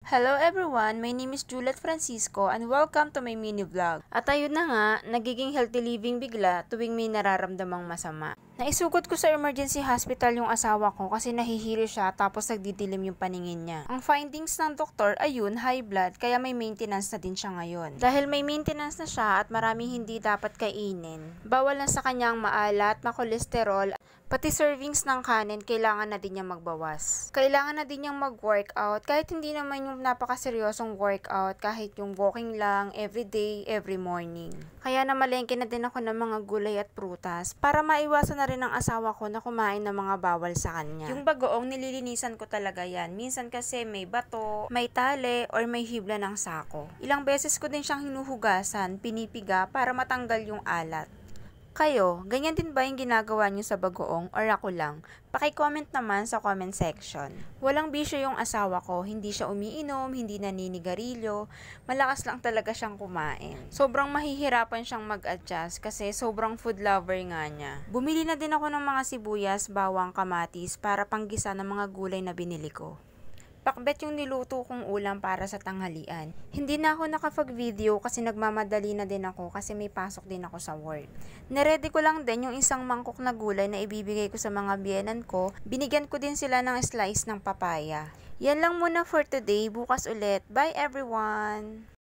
Hello everyone, my name is Juliet Francisco and welcome to my mini vlog. At ayun na nga, nagiging healthy living bigla tuwing may nararamdamang masama. Naisugod ko sa emergency hospital yung asawa ko kasi nahihilo siya tapos nagdidilim yung paningin niya. Ang findings ng doktor, ayun, high blood kaya may maintenance na din siya ngayon. Dahil may maintenance na siya at maraming hindi dapat kainin, bawal na sa kanyang maalat, makolesterol, pati servings ng kanin, kailangan na din niyang magbawas. Kailangan na din niyang mag-workout, kahit hindi naman yung napakaseryosong workout, kahit yung walking lang, everyday, every morning. Kaya namalengke na din ako ng mga gulay at prutas, para maiwasan na rin ng asawa ko na kumain ng mga bawal sa kanya. Yung bagoong nililinisan ko talaga yan. Minsan kasi may bato, may tali, or may hibla ng sako. Ilang beses ko din siyang hinuhugasan, pinipiga, para matanggal yung alat. Kayo, ganyan din ba yung ginagawa niyo sa bagoong or ako lang? Paki-comment naman sa comment section. Walang bisyo yung asawa ko, hindi siya umiinom, hindi naninigarilyo, malakas lang talaga siyang kumain. Sobrang mahihirapan siyang mag-adjust kasi sobrang food lover nga niya. Bumili na din ako ng mga sibuyas, bawang, kamatis para panggisa ng mga gulay na binili ko. Pakbet yung niluto kong ulam para sa tanghalian. Hindi na ako nakapag-video kasi nagmamadali na din ako kasi may pasok din ako sa work. Neredy ko lang din yung isang mangkok na gulay na ibibigay ko sa mga biyenan ko. Binigyan ko din sila ng slice ng papaya. Yan lang muna for today. Bukas ulit. Bye everyone!